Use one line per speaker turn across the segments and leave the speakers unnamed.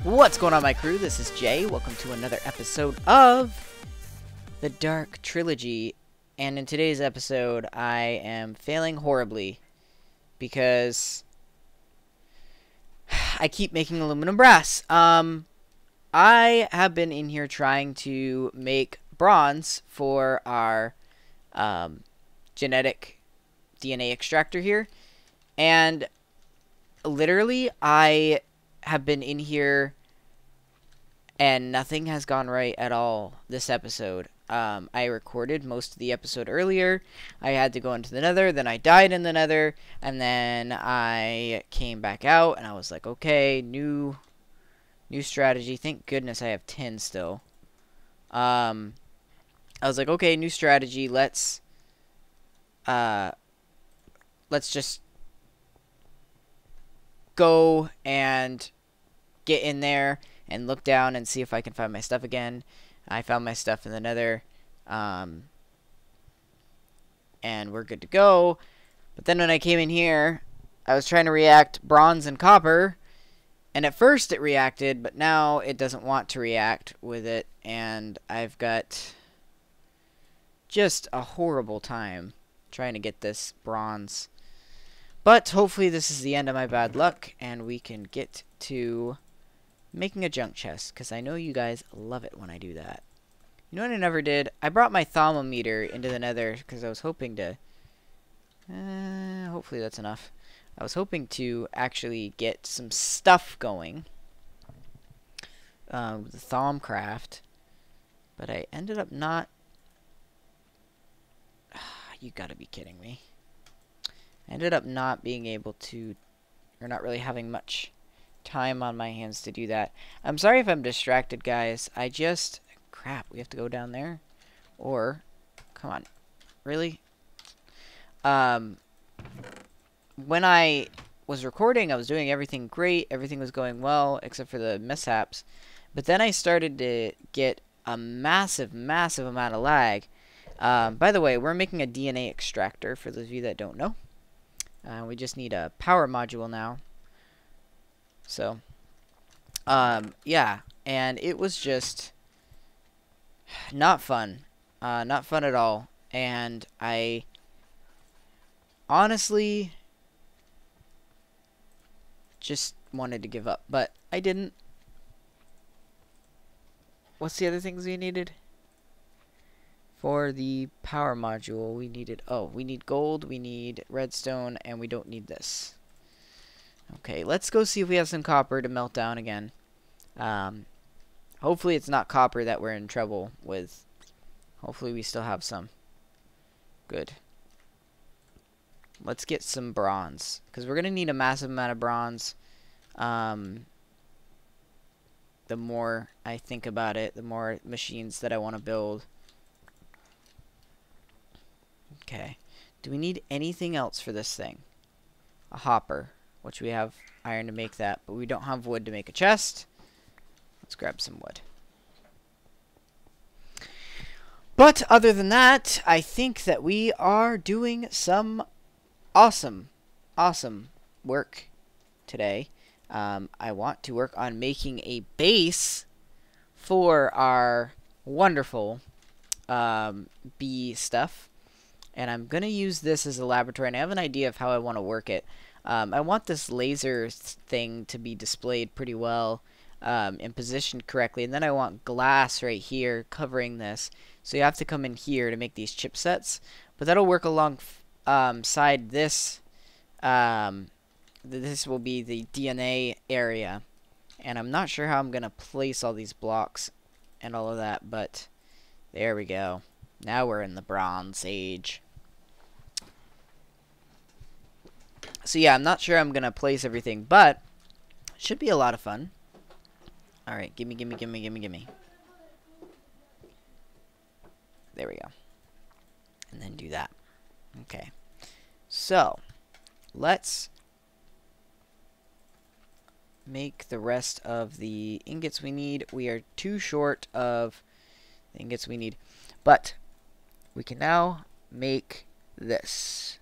What's going on, my crew? This is Jay. Welcome to another episode of the Dark Trilogy. And in today's episode, I am failing horribly because I keep making aluminum brass. I have been in here trying to make bronze for our genetic DNA extractor here. And literally, I have been in here and nothing has gone right at all this episode. I recorded most of the episode earlier. I had to go into the nether, then I died in the nether, and then I came back out, and I was like, okay, new strategy. Thank goodness I have 10 still. I was like, okay, new strategy. Let's just go and get in there and look down and see if I can find my stuff again. I found my stuff in the nether, and we're good to go. But then when I came in here, I was trying to react bronze and copper, and at first it reacted, but now it doesn't want to react with it, and I've got just a horrible time trying to get this bronze. But hopefully this is the end of my bad luck, and we can get to making a junk chest, because I know you guys love it when I do that. You know what I never did? I brought my thermometer into the nether, because I was hoping to... hopefully that's enough. I was hoping to actually get some stuff going with the Thaumcraft, but I ended up not... You gotta be kidding me. I ended up not being able to, or not really having much time on my hands to do that. I'm sorry if I'm distracted, guys. I just... Crap, we have to go down there? Or... Come on. Really? When I was recording, I was doing everything great. Everything was going well, except for the mishaps. But then I started to get a massive, massive amount of lag. By the way, we're making a DNA extractor, for those of you that don't know. We just need a power module now. So, yeah, and it was just not fun. Not fun at all. And I honestly just wanted to give up, but I didn't. What's the other things we needed? For the power module, we needed... Oh, we need gold, we need redstone, and we don't need this. Okay, let's go see if we have some copper to melt down again. Hopefully it's not copper that we're in trouble with. Hopefully we still have some. Good. Let's get some bronze, because we're going to need a massive amount of bronze. The more I think about it, the more machines that I want to build. Okay. Do we need anything else for this thing? A hopper, which we have iron to make that, but we don't have wood to make a chest. Let's grab some wood. But other than that, I think that we are doing some awesome work today. I want to work on making a base for our wonderful bee stuff. And I'm going to use this as a laboratory, and I have an idea of how I want to work it. I want this laser thing to be displayed pretty well and positioned correctly. And then I want glass right here covering this. So you have to come in here to make these chipsets. But that'll work alongside this. This will be the DNA area. And I'm not sure how I'm going to place all these blocks and all of that. But there we go. Now we're in the Bronze Age. So yeah, I'm not sure I'm going to place everything, but it should be a lot of fun. Alright, gimme. There we go. And then do that. Okay. So, let's make the rest of the ingots we need. We are too short of the ingots we need. But we can now make this.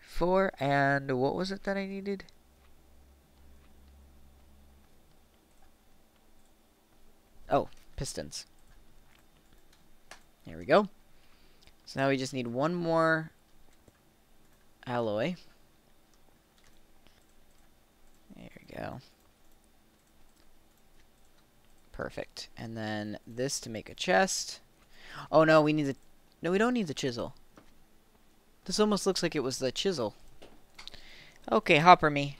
4, and what was it that I needed? Oh, pistons. There we go. So now we just need one more alloy. There we go. Perfect. And then this to make a chest. Oh no, we need the... No, we don't need the chisel. This almost looks like it was the chisel. Okay, hopper me.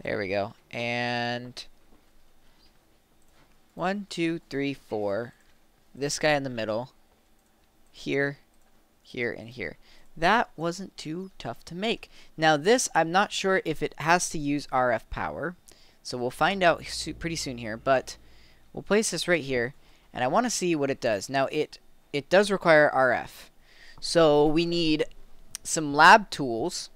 There we go. And 1, 2, 3, 4. This guy in the middle. Here, here, and here. That wasn't too tough to make. Now this, I'm not sure if it has to use RF power. So we'll find out pretty soon here. But we'll place this right here. And I want to see what it does. Now it does require RF. So we need some lab tools,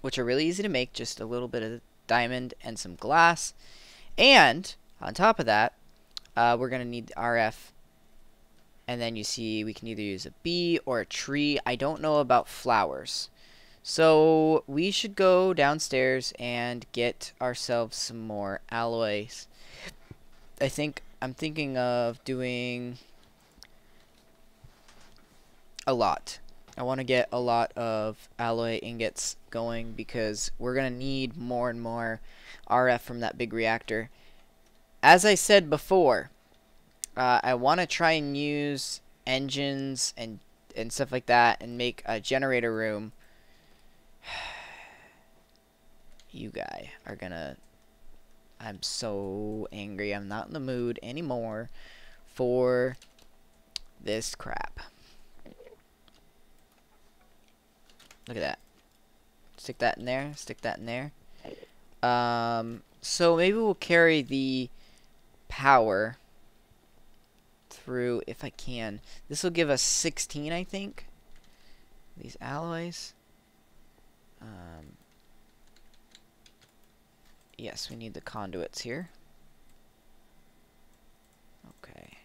which are really easy to make. Just a little bit of diamond and some glass. And on top of that, we're going to need RF. And then you see we can either use a bee or a tree. I don't know about flowers. So we should go downstairs and get ourselves some more alloys. I'm thinking of doing a lot. I want to get a lot of alloy ingots going because we're going to need more and more RF from that big reactor. As I said before, I want to try and use engines and stuff like that and make a generator room. You guys are gonna... I'm so angry. I'm not in the mood anymore for this crap. Look at that. Stick that in there. Stick that in there. So maybe we'll carry the power through if I can. This will give us 16, I think. These alloys. Yes, we need the conduits here. Okay.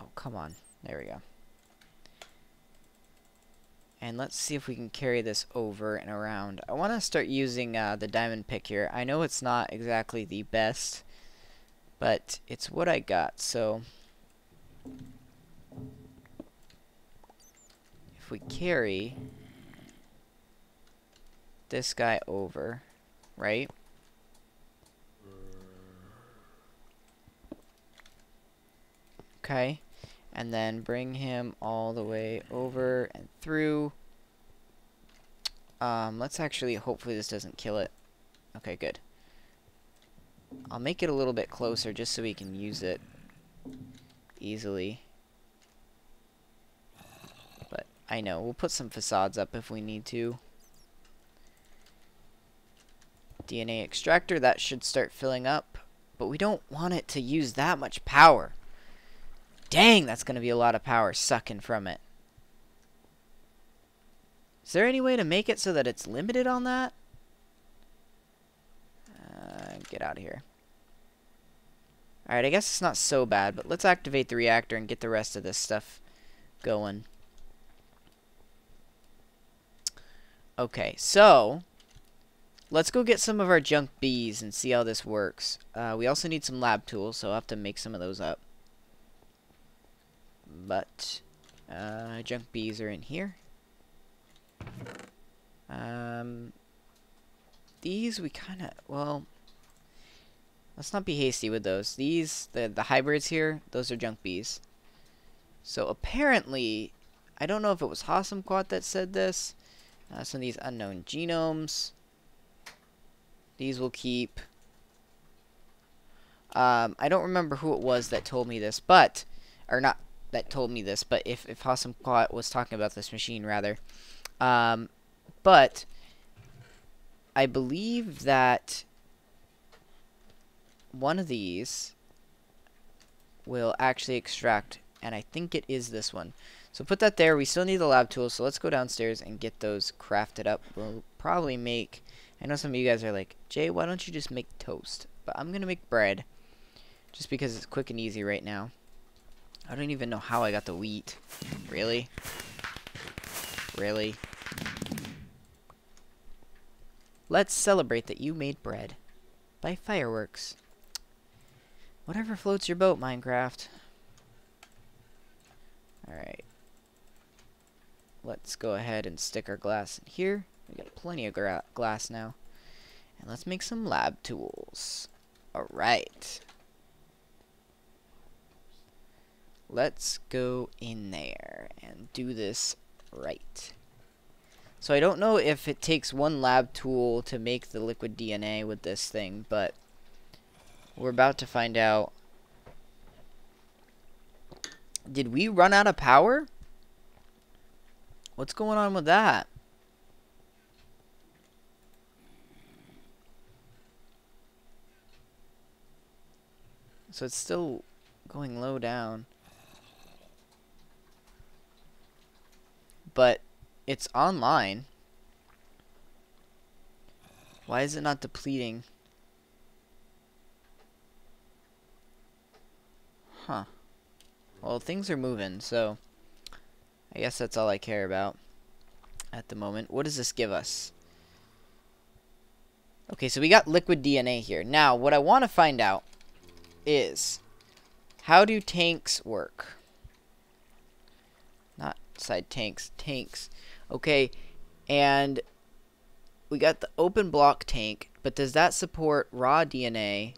Oh, come on. There we go. And let's see if we can carry this over and around. I want to start using the diamond pick here. I know it's not exactly the best, but it's what I got. So if we carry this guy over, right? Okay. And then bring him all the way over and through. Let's actually, hopefully this doesn't kill it. Okay, good. I'll make it a little bit closer just so we can use it easily. But I know, we'll put some facades up if we need to. DNA extractor, that should start filling up. But we don't want it to use that much power. Dang, that's going to be a lot of power sucking from it. Is there any way to make it so that it's limited on that? Get out of here. Alright, I guess it's not so bad, but let's activate the reactor and get the rest of this stuff going. Okay, so let's go get some of our junk bees and see how this works. We also need some lab tools, so I'll have to make some of those up. But junk bees are in here. These we kind of, well, let's not be hasty with those. These, the hybrids here, those are junk bees. So apparently, I don't know if it was Hassemquat that said this. Some of these unknown genomes. These will keep. I don't remember who it was that told me this, but, or not that told me this, but if Hassemquat was talking about this machine, rather. But I believe that one of these will actually extract, and I think it is this one. So put that there. We still need the lab tools, so let's go downstairs and get those crafted up. We'll probably make, I know some of you guys are like, Jay, why don't you just make toast? But I'm going to make bread, just because it's quick and easy right now. I don't even know how I got the wheat. Really? Really? Let's celebrate that you made bread. by fireworks. Whatever floats your boat, Minecraft. Alright. Let's go ahead and stick our glass in here. We got plenty of glass now. And let's make some lab tools. Alright. Let's go in there and do this right. So I don't know if it takes one lab tool to make the liquid DNA with this thing, but we're about to find out. Did we run out of power? What's going on with that? So it's still going low down. But it's online. Why is it not depleting? Huh. Well, things are moving, so I guess that's all I care about at the moment. What does this give us? Okay, so we got liquid DNA here. Now, what I want to find out is, how do tanks work? Not side tanks, tanks. Okay, and we got the open block tank, but does that support raw DNA?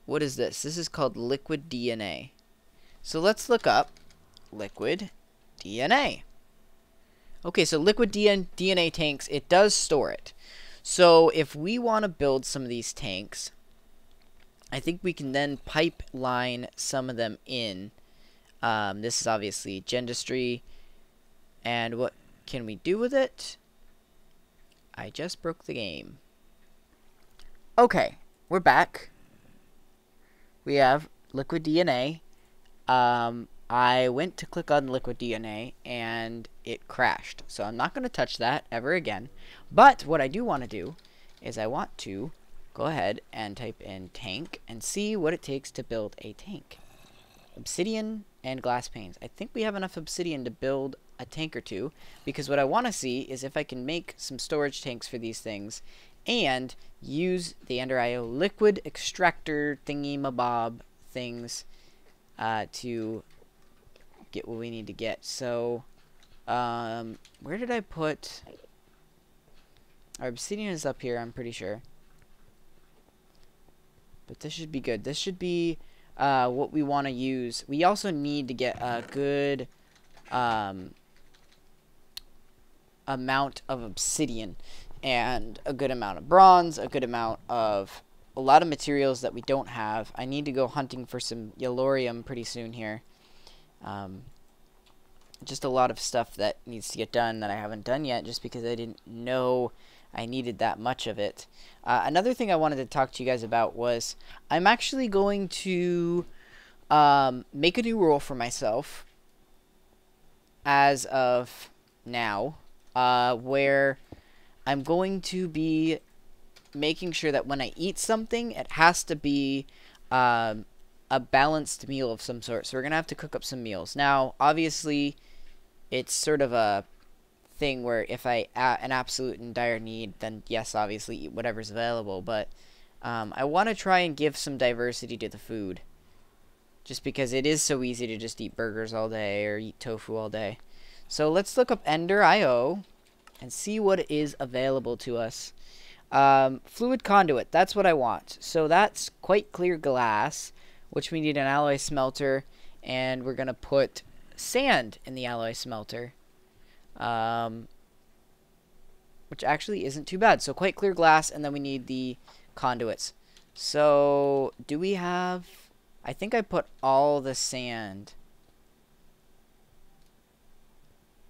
What is this? This is called liquid DNA. So let's look up liquid DNA. Okay, so liquid DNA tanks, it does store it. So if we want to build some of these tanks, I think we can then pipeline some of them in. This is obviously Gendustry. And what can we do with it? I just broke the game. Okay, we're back. We have liquid DNA. I went to click on liquid DNA and it crashed. So I'm not going to touch that ever again. But what I do want to do is I want to go ahead and type in tank and see what it takes to build a tank. Obsidian and glass panes. I think we have enough obsidian to build a tank or two, because what I want to see is if I can make some storage tanks for these things and use the Ender IO liquid extractor thingy mabob things to get what we need to get. So where did I put our obsidian? Is up here, I'm pretty sure, but this should be good. This should be what we want to use. We also need to get a good amount of obsidian and a good amount of bronze, a good amount of a lot of materials that we don't have. I need to go hunting for some yellorium pretty soon here. Just a lot of stuff that needs to get done that I haven't done yet, just because I didn't know I needed that much of it. Another thing I wanted to talk to you guys about was I'm actually going to make a new rule for myself as of now, where I'm going to be making sure that when I eat something, it has to be a balanced meal of some sort. So we're going to have to cook up some meals. Now, obviously, it's sort of a thing where if I an absolute and dire need, then yes, obviously eat whatever's available. But I want to try and give some diversity to the food, just because it is so easy to just eat burgers all day or eat tofu all day. So let's look up Ender IO and see what is available to us. Fluid conduit, that's what I want. So that's quite clear glass, which we need an alloy smelter, and we're going to put sand in the alloy smelter. Which actually isn't too bad. So quite clear glass, and then we need the conduits. So do we have... I think I put all the sand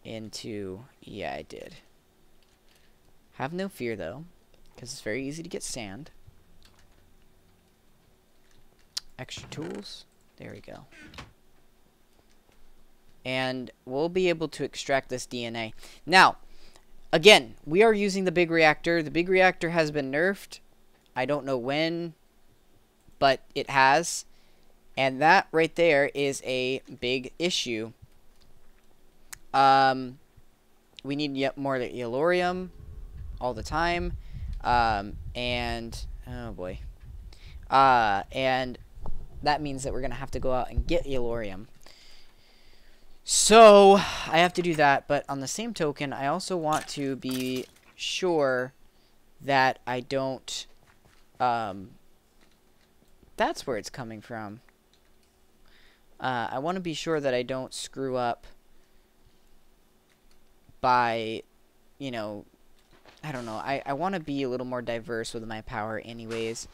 into... Yeah, I did. Have no fear, though, because it's very easy to get sand. Extra tools. There we go. And we'll be able to extract this DNA. Now, again, we are using the big reactor. The big reactor has been nerfed. I don't know when, but it has. And that right there is a big issue. We need yet more yellorium all the time. And Oh boy. And that means that we're going to have to go out and get Elorium. So, I have to do that, but on the same token, I also want to be sure that I don't, that's where it's coming from. I want to be sure that I don't screw up by, you know, I don't know. I want to be a little more diverse with my power anyways.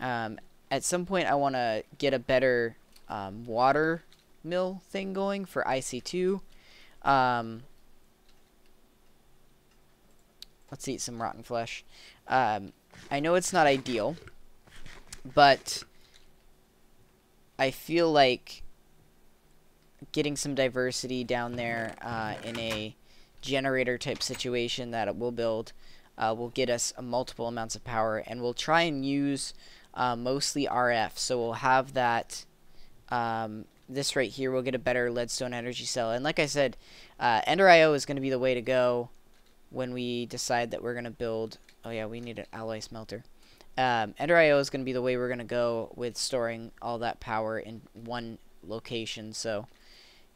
At some point, I want to get a better water mill thing going for IC2. Let's eat some rotten flesh. I know it's not ideal, but I feel like getting some diversity down there in a generator type situation that it will build will get us multiple amounts of power, and we'll try and use mostly RF. So we'll have that this right here. We'll get a better leadstone energy cell, and like I said, Ender IO is going to be the way to go when we decide that we're going to build. Oh yeah, we need an alloy smelter. Ender IO is going to be the way we're going to go with storing all that power in one location. So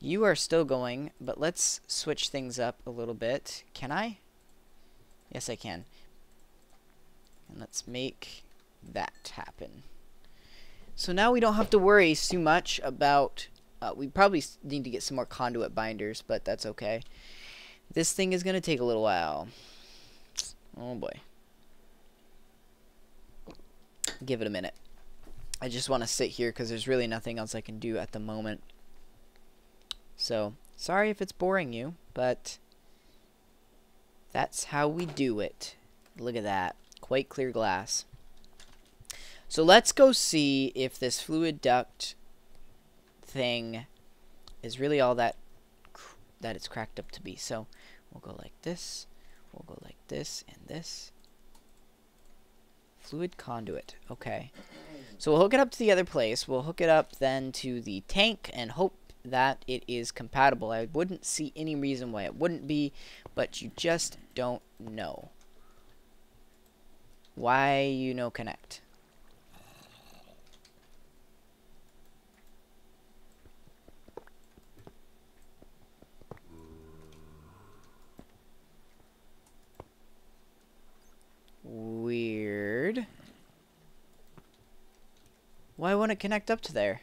you are still going, but let's switch things up a little bit. Can I? Yes, I can. And let's make that happen. So now we don't have to worry too much about... we probably need to get some more conduit binders, but that's okay. This thing is going to take a little while. Oh boy. Give it a minute. I just want to sit here because there's really nothing else I can do at the moment. So, sorry if it's boring you, but that's how we do it. Look at that. Quite clear glass. So let's go see if this fluid duct thing is really all that it's cracked up to be. So we'll go like this, we'll go like this, and this. Fluid conduit. Okay. So we'll hook it up to the other place. We'll hook it up then to the tank and hope that it is compatible. I wouldn't see any reason why it wouldn't be, but you just don't know. Why you know connect. Weird. Why won't it connect up to there?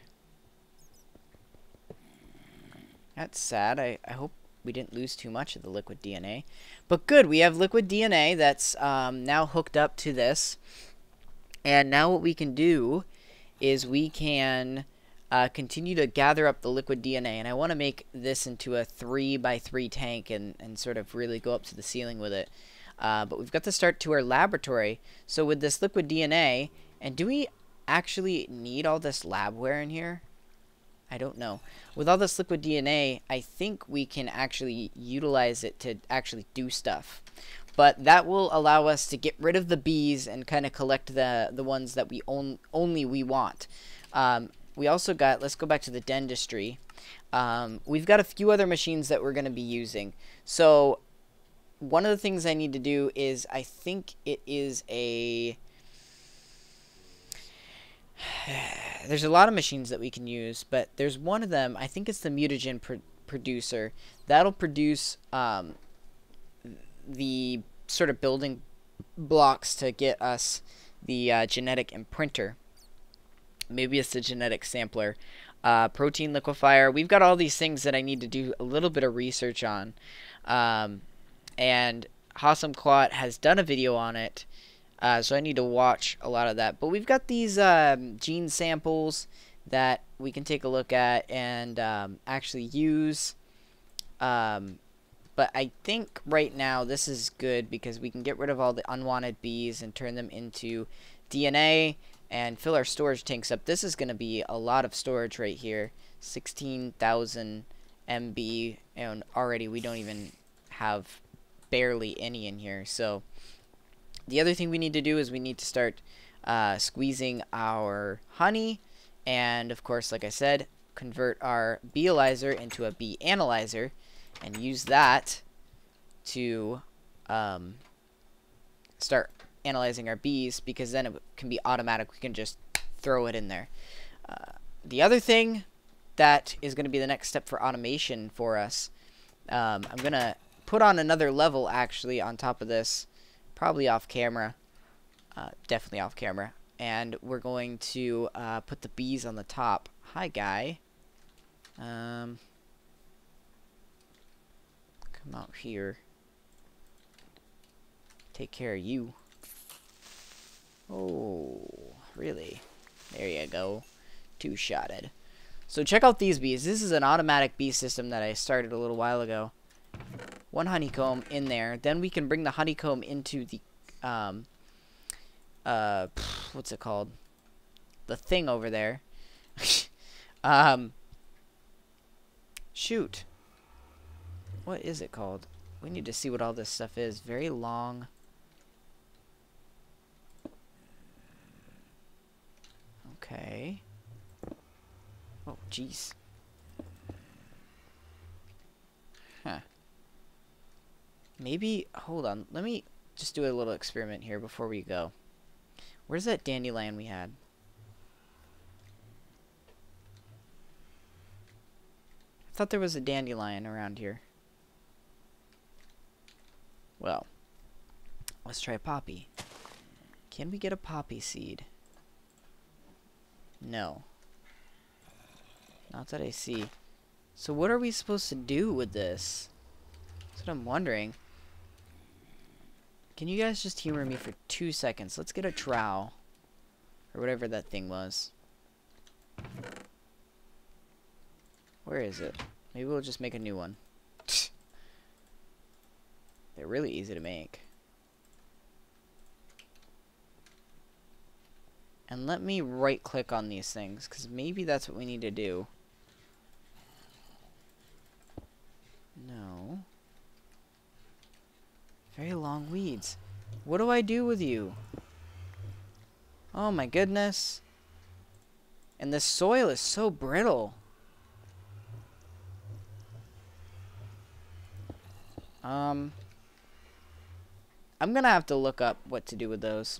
That's sad. I hope we didn't lose too much of the liquid DNA. But good, we have liquid DNA that's now hooked up to this. And now what we can do is we can continue to gather up the liquid DNA. And I want to make this into a 3x3 tank and sort of really go up to the ceiling with it. But we've got to start to our laboratory. So with this liquid DNA, and do we actually need all this labware in here? I don't know. With all this liquid DNA, I think we can actually utilize it to actually do stuff. But that will allow us to get rid of the bees and kind of collect the ones that we only we want. We also got, let's go back to the dentistry. We've got a few other machines that we're going to be using. So one of the things I need to do is, I think it is a... There's a lot of machines that we can use, but there's one of them, I think it's the mutagen producer. That'll produce the sort of building blocks to get us the genetic imprinter. Maybe it's the genetic sampler. Protein liquefier. We've got all these things that I need to do a little bit of research on. And Hassam Klot has done a video on it. So I need to watch a lot of that. But we've got these gene samples that we can take a look at and actually use. But I think right now this is good because we can get rid of all the unwanted bees and turn them into DNA and fill our storage tanks up. This is going to be a lot of storage right here. 16,000 MB, and already we don't even have barely any in here. So the other thing we need to do is we need to start squeezing our honey, and of course, like I said, convert our beealyzer into a bee analyzer and use that to start analyzing our bees, because then it can be automatic. We can just throw it in there. The other thing that is going to be the next step for automation for us, I'm going to put on another level actually on top of this, probably off camera, definitely off camera, and we're going to put the bees on the top. Hi, guy. Come out here. Take care of you. Oh, really? There you go. Two-shotted. So check out these bees. This is an automatic bee system that I started a little while ago. One honeycomb in there. Then we can bring the honeycomb into the, what's it called? The thing over there. Shoot. What is it called? We need to see what all this stuff is. Very long. Okay. Oh, jeez. Huh. Maybe, hold on. Let me just do a little experiment here before we go. Where's that dandelion we had? I thought there was a dandelion around here. Well, let's try poppy. Can we get a poppy seed? No. Not that I see. So what are we supposed to do with this? That's what I'm wondering. Can you guys just humor me for 2 seconds? Let's get a trowel. Or whatever that thing was. Where is it? Maybe we'll just make a new one. They're really easy to make. And let me right click on these things, because maybe that's what we need to do. No. Very long weeds. What do I do with you? Oh my goodness. And the soil is so brittle. I'm gonna have to look up what to do with those.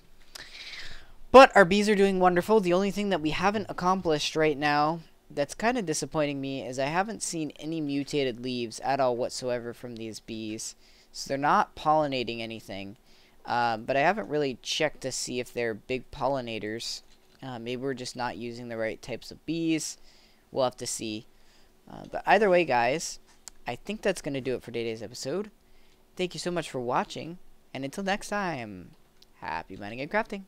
But our bees are doing wonderful. The only thing that we haven't accomplished right now that's kind of disappointing me is I haven't seen any mutated leaves at all whatsoever from these bees. So they're not pollinating anything. But I haven't really checked to see if they're big pollinators. Maybe we're just not using the right types of bees. We'll have to see. But either way, guys, I think that's going to do it for today's episode. Thank you so much for watching. And until next time, happy mining and crafting.